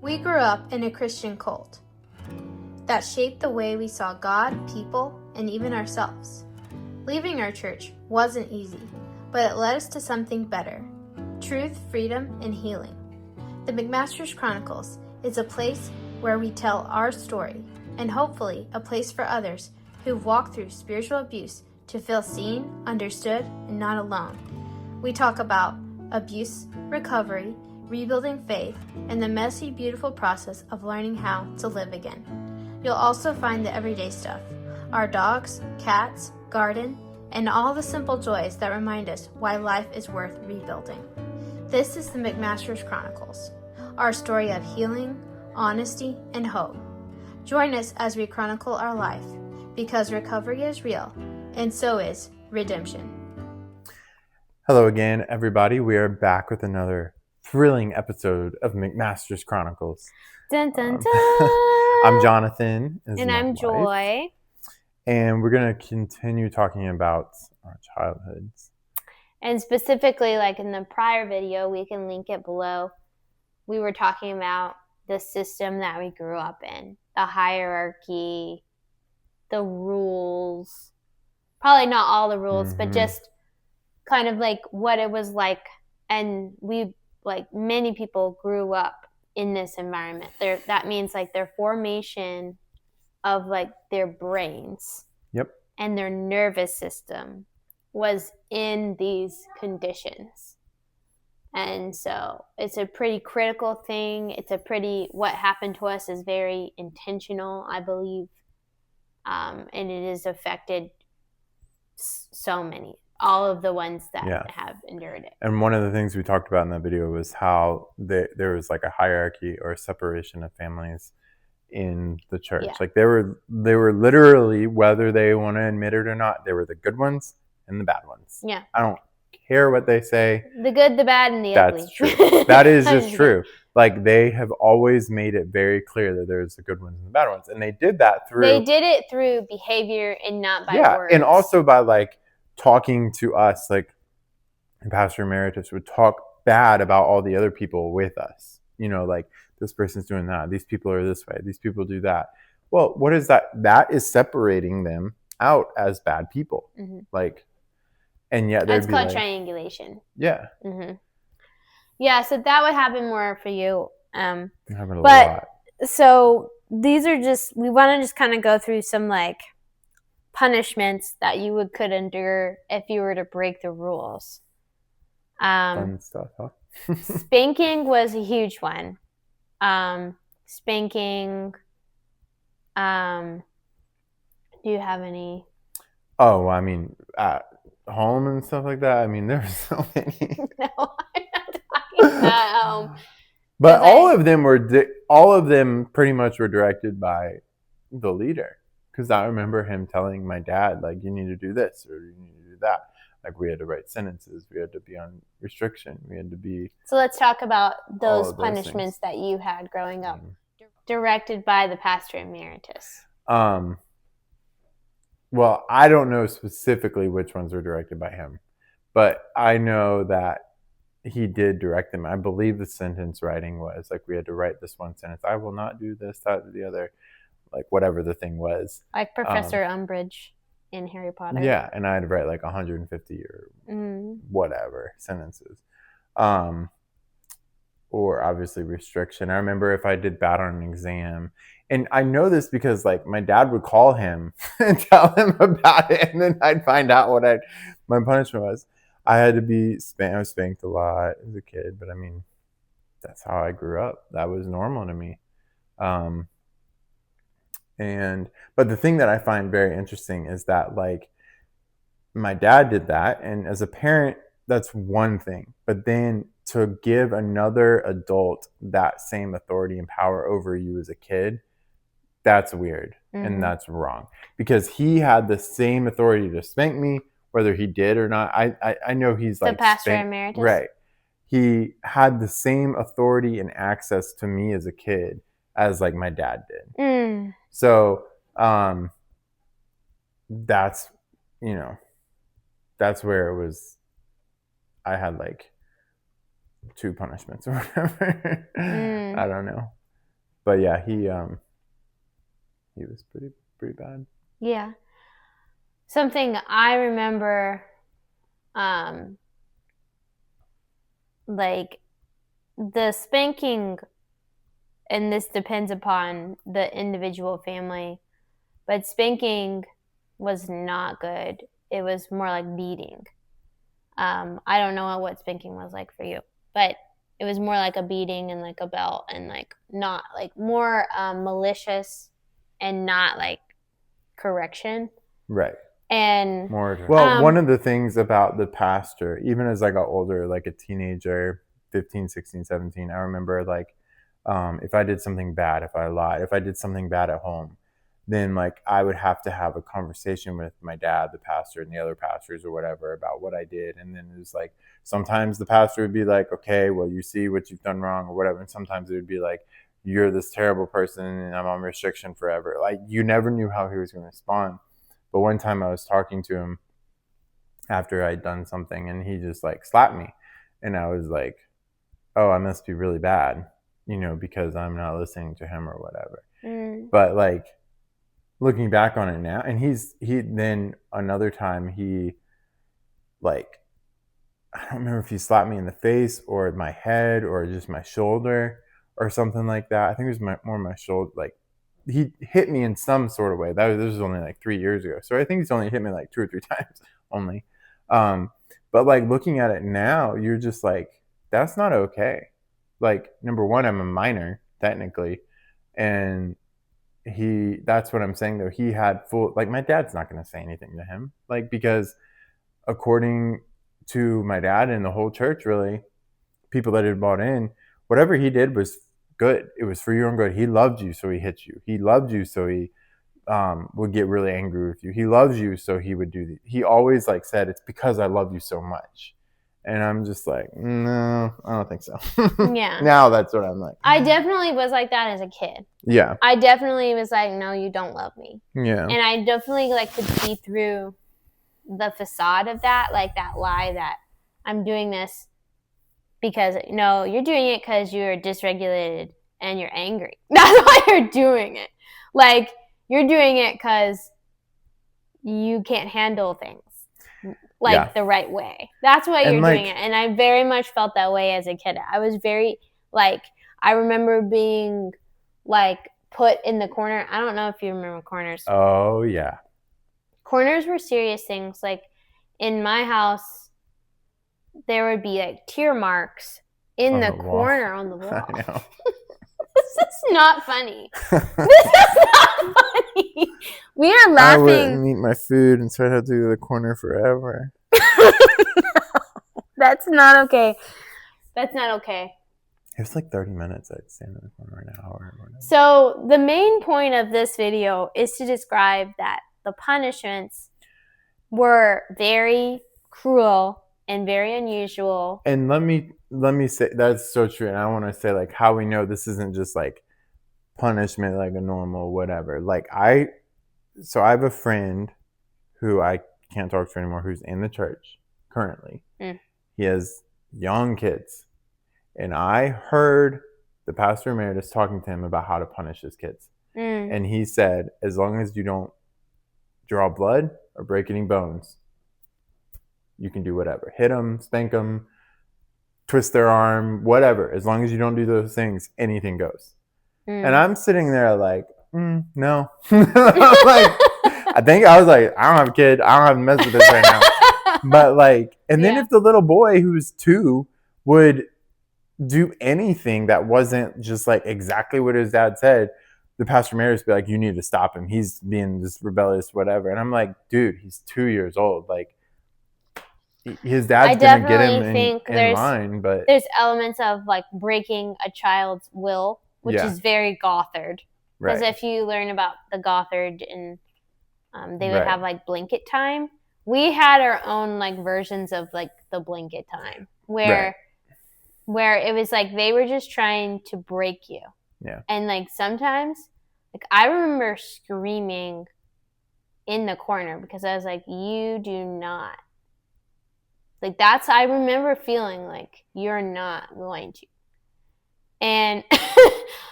We grew up in a Christian cult that shaped the way we saw God, people, and even ourselves. Leaving our church wasn't easy, but it led us to something better: truth, freedom, and healing. The McMaster's Chronicles is a place where we tell our story, and hopefully a place for others who've walked through spiritual abuse to feel seen, understood, and not alone. We talk about abuse, recovery, rebuilding faith, and the messy, beautiful process of learning how to live again. You'll also find the everyday stuff: our dogs, cats, garden, and all the simple joys that remind us why life is worth rebuilding. This is the McMaster's Chronicles, our story of healing, honesty, and hope. Join us as we chronicle our life, because recovery is real, and so is redemption. Hello again, everybody. We are back with another thrilling episode of McMaster's Chronicles. Dun, dun, dun. I'm Jonathan. And I'm Joy. And we're going to continue talking about our childhoods. And specifically, like in the prior video, we can link it below. We were talking about the system that we grew up in, the hierarchy, the rules. Probably not all the rules, but just kind of like what it was like. And we, like many people, grew up in this environment. That means like their formation of like their brains and their nervous system was in these conditions. And so it's a pretty critical thing. What happened to us is very intentional, I believe. And it has affected so many, all of the ones that have endured it. And one of the things we talked about in that video was how there was like a hierarchy or a separation of families in the church. Like they were literally, whether they want to admit it or not, they were the good ones and the bad ones. Yeah. I don't care what they say. The good, the bad, and the ugly. That's true. That is just true. Like they have always made it very clear that there's the good ones and the bad ones. And they did that through... They did it through behavior and not by words. And also by like talking to us, like Pastor Emeritus would talk bad about all the other people with us. You know, like, this person's doing that. These people are this way. These people do that. Well, what is that? That is separating them out as bad people. Mm-hmm. Like, and yet that's called triangulation. Yeah. Mm-hmm. Yeah, so that would happen more for you. Happen a lot. So these are just, we want to just kind of go through some like punishments that you could endure if you were to break the rules. Fun stuff, huh? Spanking was a huge one. Spanking. Do you have any? Oh, I mean, at home and stuff like that. I mean, there's so many. No, I'm not talking about home. But all of them pretty much were directed by the leader. Because I remember him telling my dad, like, you need to do this or you need to do that. Like, we had to write sentences. We had to be on restriction. We had to be... So let's talk about those punishments that you had growing up. Directed by the Pastor Emeritus. Well, I don't know specifically which ones were directed by him. But I know that he did direct them. I believe the sentence writing was, like, we had to write this one sentence. I will not do this, that, or the other. Like, whatever the thing was. Like Professor Umbridge in Harry Potter. Yeah, and I had to write like 150 or whatever sentences. Or obviously restriction. I remember if I did bad on an exam. And I know this because like my dad would call him and tell him about it. And then I'd find out what my punishment was. I had to be spanked. I was spanked a lot as a kid. But I mean, that's how I grew up. That was normal to me. But the thing that I find very interesting is that like my dad did that, and as a parent, that's one thing. But then to give another adult that same authority and power over you as a kid, that's weird and that's wrong. Because he had the same authority to spank me, whether he did or not. I know he's like the Pastor Emeritus, right? He had the same authority and access to me as a kid as like my dad did. So that's, you know, that's where it was. I had like 2 punishments or whatever. I don't know. But yeah, he was pretty bad. Yeah. Something I remember, like the spanking, and this depends upon the individual family, but spanking was not good. It was more like beating. I don't know what spanking was like for you, but it was more like a beating and like a belt and like not like more malicious and not like correction. Right. And well, one of the things about the pastor, even as I got older, like a teenager, 15, 16, 17, I remember like if I did something bad, if I lied, if I did something bad at home, then like I would have to have a conversation with my dad, the pastor, and the other pastors or whatever about what I did. And then it was like sometimes the pastor would be like, okay, well, you see what you've done wrong or whatever. And sometimes it would be like, you're this terrible person and I'm on restriction forever. Like you never knew how he was going to respond. But one time I was talking to him after I'd done something and he just like slapped me. And I was like, oh, I must be really bad, because I'm not listening to him or whatever. But like looking back on it now, and he then another time he like, I don't remember if he slapped me in the face or my head or just my shoulder or something like that. I think it was more my shoulder. Like he hit me in some sort of way. This was only like 3 years ago. So I think he's only hit me like 2 or 3 times only. But like looking at it now, you're just like, that's not okay. Like number one, I'm a minor technically. And that's what I'm saying though. He had full, like my dad's not going to say anything to him. Like, because according to my dad and the whole church, really, people that had bought in, whatever he did was good. It was for your own good. He loved you, so he hit you. He loved you, so he would get really angry with you. He loves you, so he would do. He always like said, "It's because I love you so much." And I'm just like, no, I don't think so. Yeah. Now that's what I'm like. I definitely was like that as a kid. Yeah. I definitely was like, no, you don't love me. Yeah. And I definitely like could see through the facade of that, like that lie that I'm doing this because, no, you're doing it because you're dysregulated and you're angry. That's why you're doing it. Like, you're doing it because you can't handle things the right way. That's why you're doing it. And I very much felt that way as a kid. I was very, like, I remember being, like, put in the corner. I don't know if you remember corners. Oh, yeah. Corners were serious things. Like, in my house, there would be, like, tear marks in the corner on the wall. I know. This is not funny. This is not funny. We are laughing. I wouldn't eat my food, and so I'd have to go to the corner forever. No, that's not okay. That's not okay. It was like 30 minutes. I'd stand in the corner an hour. So the main point of this video is to describe that the punishments were very cruel and very unusual. And let me say, that's so true. And I want to say like how we know this isn't just like punishment, like a normal whatever. Like I have a friend who I can't talk to anymore who's in the church currently. He has young kids. And I heard the pastor emeritus talking to him about how to punish his kids. And he said, as long as you don't draw blood or break any bones, you can do whatever. Hit them, spank them, twist their arm, whatever. As long as you don't do those things, anything goes. And I'm sitting there like, no. Like, I think I was like, I don't have a kid. I don't have to mess with this right now. But like, and then if the little boy who's 2 would do anything that wasn't just like exactly what his dad said, the pastor emeritus would be like, you need to stop him. He's being this rebellious, whatever. And I'm like, dude, he's 2 years old. Like, his dad's going to get him in line. But there's elements of like breaking a child's will, which is very Gothard. Because if you learn about the Gothard, and they would have like blanket time. We had our own like versions of like the blanket time where it was like they were just trying to break you. Yeah. And like sometimes, like I remember screaming in the corner because I was like, you do not. Like I remember feeling like you're not going to. And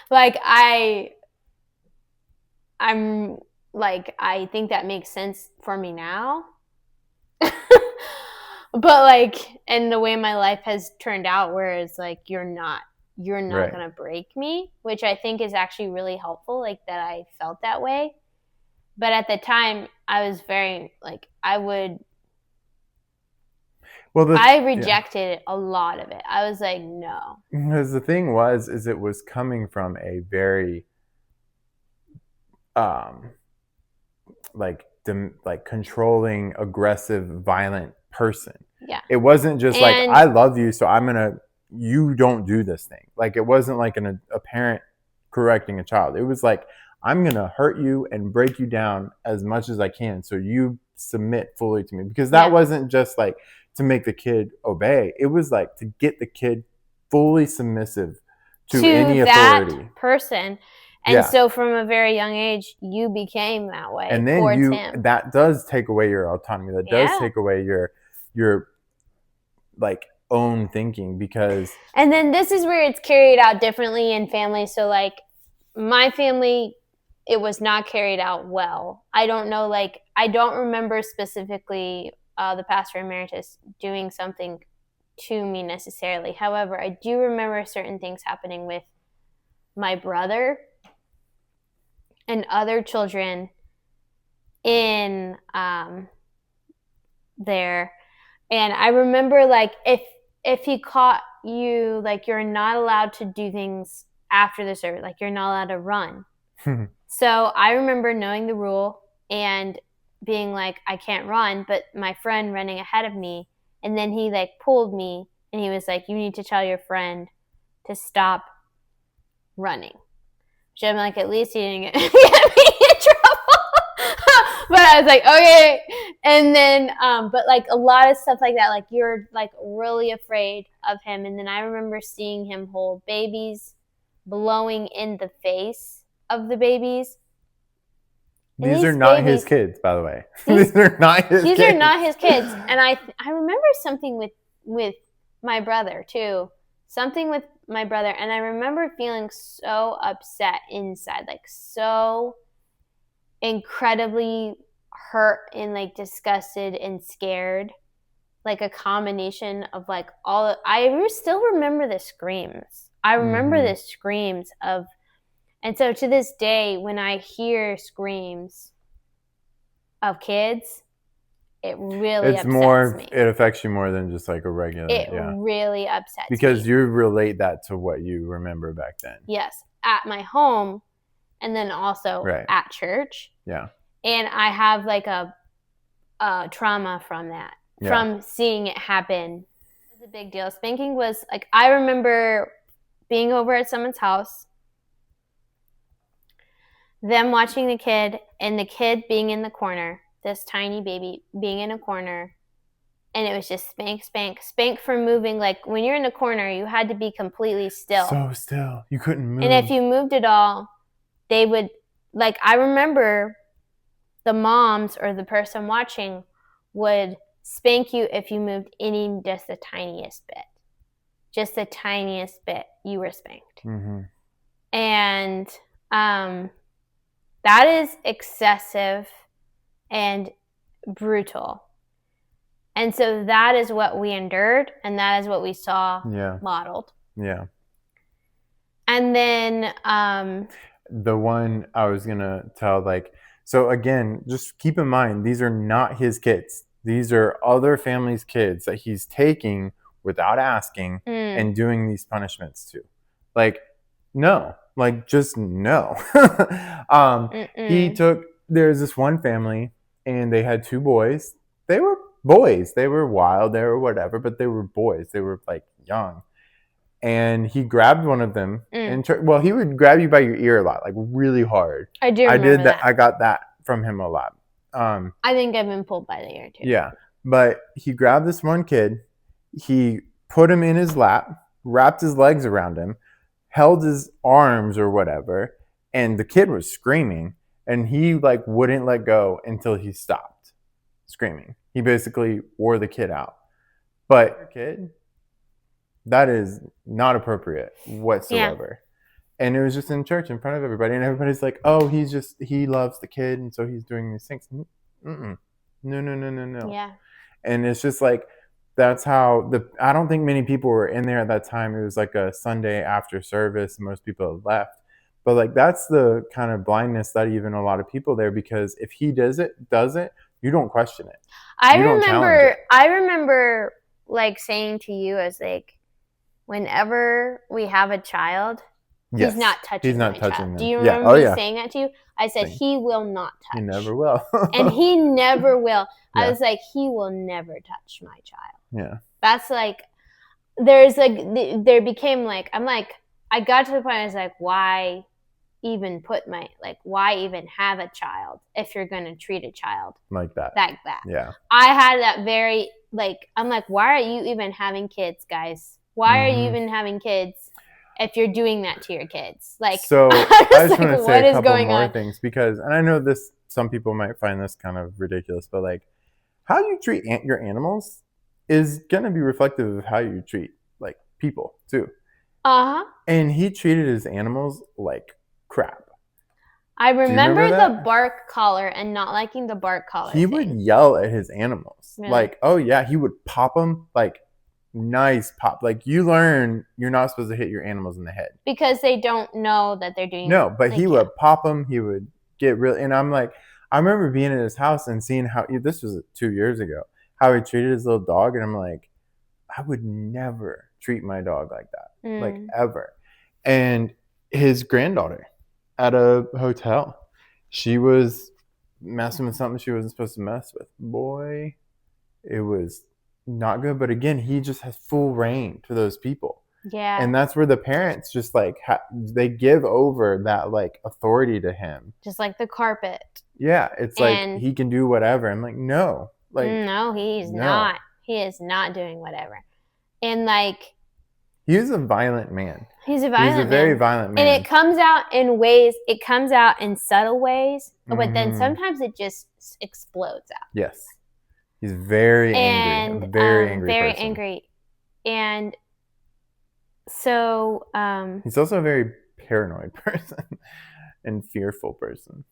like I'm like, I think that makes sense for me now. But like, and the way my life has turned out, where it's like, you're not Right. gonna break me, which I think is actually really helpful, like that I felt that way. But at the time I was very like, I rejected a lot of it. I was like, no. Because the thing is it was coming from a very like controlling, aggressive, violent person. Yeah. It wasn't just like, I love you, so you don't do this thing. Like, it wasn't like a parent correcting a child. It was like, I'm gonna hurt you and break you down as much as I can, so you submit fully to me. Because that wasn't just like to make the kid obey. It was like to get the kid fully submissive to any authority, that person. And so from a very young age, you became that way. And then that does take away your autonomy. That does take away your like own thinking, because. And then this is where it's carried out differently in families. So like my family, it was not carried out well. I don't know, like, I don't remember specifically the pastor emeritus doing something to me necessarily. However, I do remember certain things happening with my brother and other children in there. And I remember, like, if he caught you, like, you're not allowed to do things after the service, like you're not allowed to run. So I remember knowing the rule and being like, I can't run, but my friend running ahead of me, and then he like pulled me and he was like, you need to tell your friend to stop running. Which I'm like, at least he didn't get me in trouble. But I was like, okay. And then, but like a lot of stuff like that, like you're like really afraid of him. And then I remember seeing him hold babies, blowing in the face of the babies. These are not his kids, by the way. These are not his kids. These are not his kids. And I remember something with my brother too. Something with my brother. And I remember feeling so upset inside, like so incredibly hurt and like disgusted and scared. Like a combination of like I still remember the screams. I remember the screams of, and so to this day, when I hear screams of kids, it really upsets me. It affects you more than just like a regular. It really upsets me. Because you relate that to what you remember back then. Yes, at my home, and then also at church. Yeah. And I have like a trauma from that, from seeing it happen. It was a big deal. Spanking was like, I remember being over at someone's house, them watching the kid, and the kid being in the corner, this tiny baby being in a corner, and it was just spank, spank, spank for moving. Like when you're in a corner, you had to be completely still. So still. You couldn't move. And if you moved at all, they would, like, I remember the moms or the person watching would spank you if you moved just the tiniest bit. Just the tiniest bit, you were spanked. And that is excessive and brutal. And so that is what we endured, and that is what we saw modeled. Yeah. And then the one I was going to tell, like, so again, just keep in mind, these are not his kids. These are other families' kids that he's taking without asking and doing these punishments to. Like, no. Like, just no. There's this one family, and they had two boys. They were boys. They were wild. They were whatever, but they were boys. They were, like, young. And he grabbed one of them. And he would grab you by your ear a lot, like, really hard. I do remember that. I got that from him a lot. I think I've been pulled by the ear, too. Yeah. But he grabbed this one kid. He put him in his lap, wrapped his legs around him, held his arms or whatever, and the kid was screaming, and he like wouldn't let go until he stopped screaming. He basically wore the kid out. But kid, That is not appropriate whatsoever. And it was just in church in front of everybody, and everybody's like, "Oh, he loves the kid, and so he's doing these things." Mm-mm. No. Yeah. And it's just like that's how I don't think many people were in there at that time. It was like a Sunday after service, and most people had left. But like that's the kind of blindness that even a lot of people there, because if he does it, you don't question it. You don't challenge it. I remember like saying to you as like, whenever we have a child, Yes. he's not touching my child. them. Do you remember me saying that to you? I said, he will not touch. He never will. And he never will. Yeah. I was like, he will never touch my child. Yeah. That's like, there became like, I'm like, I got to the point I was like, why even why even have a child if you're going to treat a child like that? Yeah. I had that very, like, I'm like, why are you even having kids, guys? Why are you even having kids if you're doing that to your kids? Like, so I just want to say a couple more things, because, and I know some people might find this kind of ridiculous, but like, how you treat your animals is going to be reflective of how you treat like people too. And he treated his animals like crap. I remember the bark collar and not liking the bark collar. He would yell at his animals. Really? Like, oh yeah, he would pop them, like nice pop. Like, you learn you're not supposed to hit your animals in the head. Because they don't know that they're doing No, but he would pop them. He would get really, and I'm like, I remember being in his house and seeing how, this was 2 years ago, how he treated his little dog. And I'm like, I would never treat my dog like that, like ever. And his granddaughter at a hotel, she was messing with something she wasn't supposed to mess with. Boy, it was not good. But again, he just has full reign to those people. Yeah. And that's where the parents just like, they give over that like authority to him. Just like the carpet. Yeah. It's like, he can do whatever. I'm like, no. Like, no, he's not. He is not doing whatever. And like, he's a violent man. He's a very violent man. And it comes out in ways, it comes out in subtle ways, but then sometimes it just explodes out. Yes. He's very angry. Very angry. Very angry. And so he's also a very paranoid person and fearful person.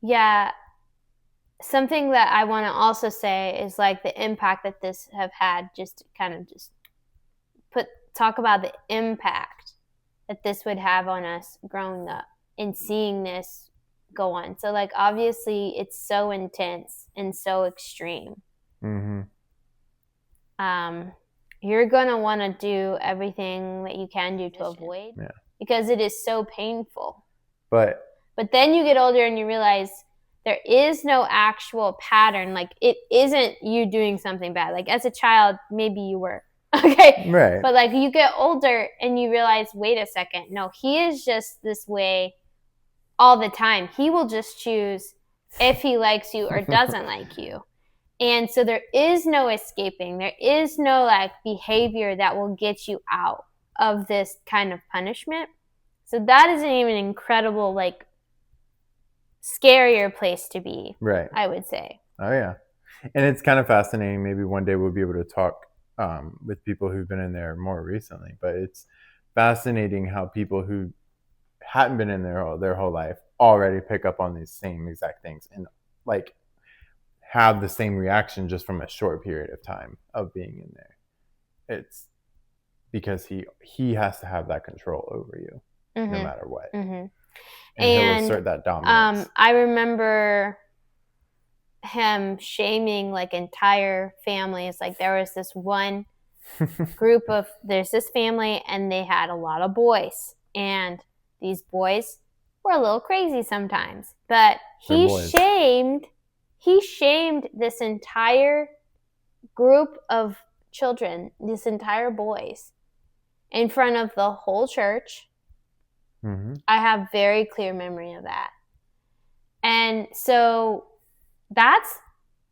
Yeah. Something that I want to also say is like the impact that this have had, just to kind of talk about the impact that this would have on us growing up and seeing this go on. So like, obviously it's so intense and so extreme. You're going to want to do everything that you can do to avoid, because it is so painful. But then you get older and you realize there is no actual pattern. Like, it isn't you doing something bad. Like, as a child, maybe you were. Okay. Right. But like, you get older and you realize, wait a second. No, he is just this way all the time. He will just choose if he likes you or doesn't like you. And so there is no escaping. There is no like behavior that will get you out of this kind of punishment. So that is an even incredible, like, scarier place to be. Right. I would say. Oh yeah. And it's kind of fascinating. Maybe one day we'll be able to talk with people who've been in there more recently, but it's fascinating how people who hadn't been in there their whole life already pick up on these same exact things and like have the same reaction just from a short period of time of being in there. It's because he has to have that control over you no matter what. And he'll assert that dominance. I remember him shaming like entire families. Like, there was this one group there's this family and they had a lot of boys, and these boys were a little crazy sometimes, but he shamed this entire group of children, this entire boys, in front of the whole church. I have very clear memory of that. And so that's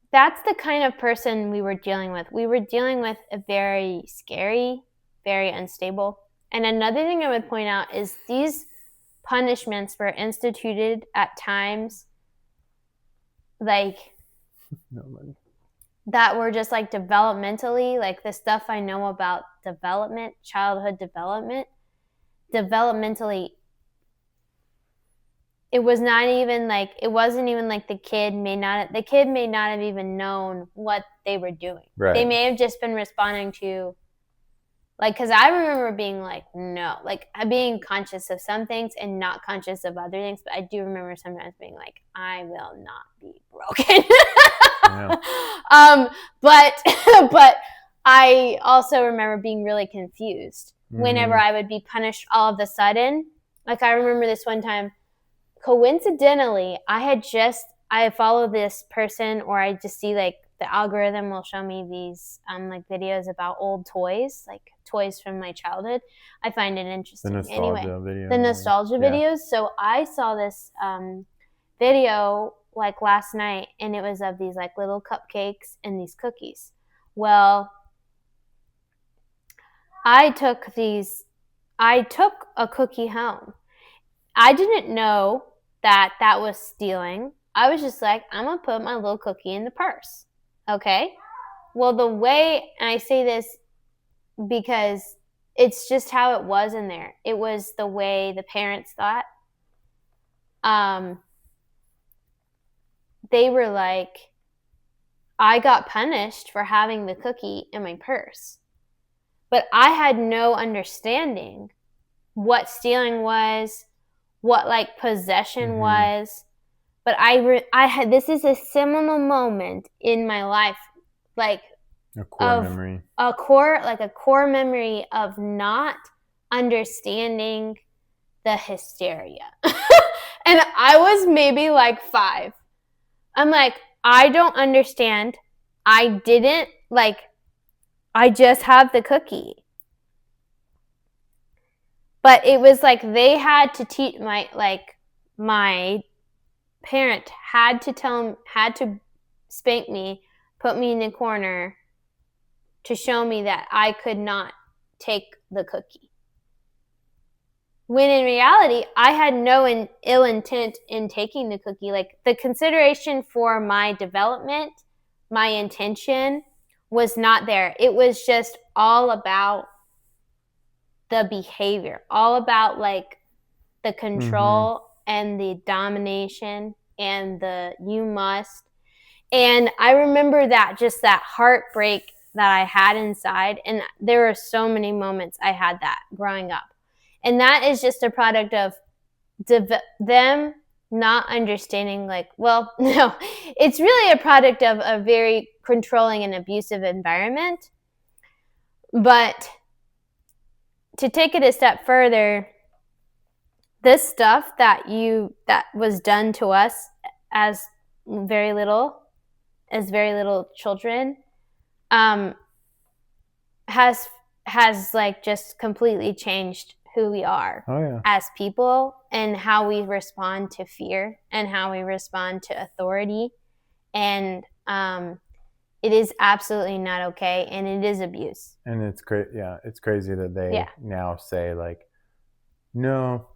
the kind of person we were dealing with. We were dealing with a very scary, very unstable. And another thing I would point out is these punishments were instituted at times like that were just like developmentally, like the stuff I know about development, childhood development, developmentally, it wasn't even like the kid may not have even known what they were doing. Right. They may have just been responding to, like, because I remember being like, no, like being conscious of some things and not conscious of other things. But I do remember sometimes being like, I will not be broken. Yeah. But I also remember being really confused whenever I would be punished all of a sudden. Like, I remember this one time, coincidentally, I follow this person, or I just see, like, the algorithm will show me these like videos about old toys, like toys from my childhood. I find it interesting. The nostalgia videos. So I saw this video like last night, and it was of these like little cupcakes and these cookies. Well, I took a cookie home. I didn't know that was stealing. I was just like, I'm going to put my little cookie in the purse. Okay? Well, and I say this because it's just how it was in there. It was the way the parents thought. They were like, I got punished for having the cookie in my purse. But I had no understanding what stealing was, what like possession was. But I had, this is a seminal moment in my life, like a core memory of not understanding the hysteria. And I was maybe like 5. I'm like, I don't understand. I just have the cookie. But it was like they had to teach my parent had to spank me, put me in the corner to show me that I could not take the cookie. When in reality, I had no ill intent in taking the cookie. Like, the consideration for my development, my intention was not there. It was just all about the behavior, all about like the control and the domination and the you must. And I remember that heartbreak that I had inside. And there were so many moments I had that growing up. And that is just a product of them not understanding, like, well, no, it's really a product of a very controlling and abusive environment. But to take it a step further, this stuff that was done to us as very little children, has like just completely changed who we are as people, and how we respond to fear and how we respond to authority. And it is absolutely not okay, and it is abuse. And it's it's crazy that they now say like, no,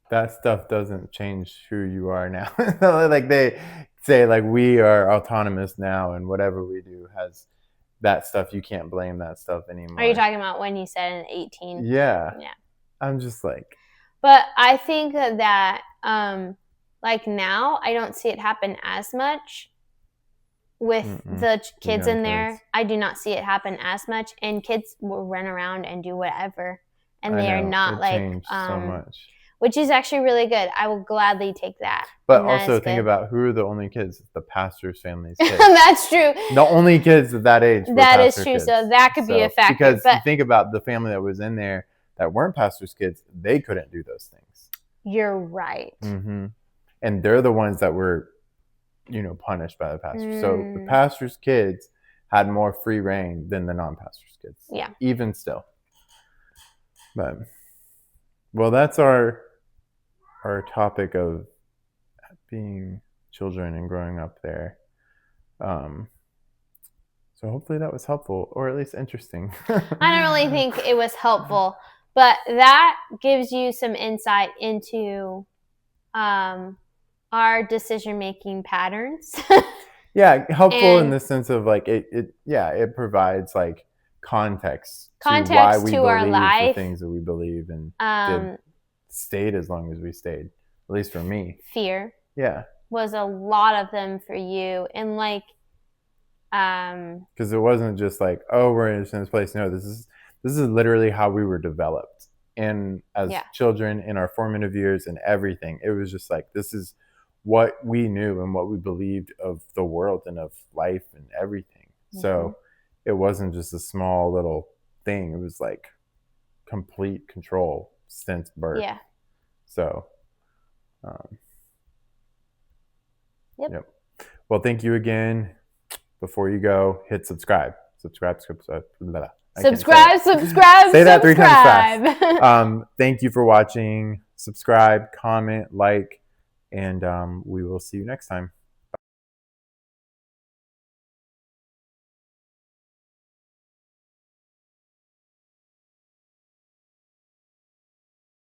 that stuff doesn't change who you are now. Like, they say like, we are autonomous now, and whatever we do has that stuff. You can't blame that stuff anymore. Are you talking about when you said in 18? Yeah. I'm just like, but I think that like now I don't see it happen as much with the kids in there. I do not see it happen as much, and kids will run around and do whatever, and they are not like so much, which is actually really good. I will gladly take that. But also think about who are the only kids? The pastor's family's kids. That's true. The only kids of that age. That is true. Kids. So that could be a factor. Because you think about the family that was in there that weren't pastors' kids, they couldn't do those things. You're right. And they're the ones that were, punished by the pastor. So the pastor's kids had more free reign than the non-pastor's kids. Yeah. Even still. But, well, that's our topic of being children and growing up there. So hopefully that was helpful, or at least interesting. I don't really think it was helpful, but that gives you some insight into our decision-making patterns. Yeah, helpful in And the sense of like it provides like context to why context we to our believe the life. things that we believe and stayed as long as we stayed. At least for me. Fear Yeah. was a lot of them for you. And like because it wasn't just like, oh, we're in this place. No, this is literally how we were developed, and as children in our formative years and everything. It was just like, this is what we knew and what we believed of the world and of life and everything. So it wasn't just a small little thing. It was like complete control since birth. Yeah. So yep. Well, thank you again. Before you go, hit subscribe. Subscribe. Say that 3 times fast. Thank you for watching. Subscribe, comment, like, and we will see you next time.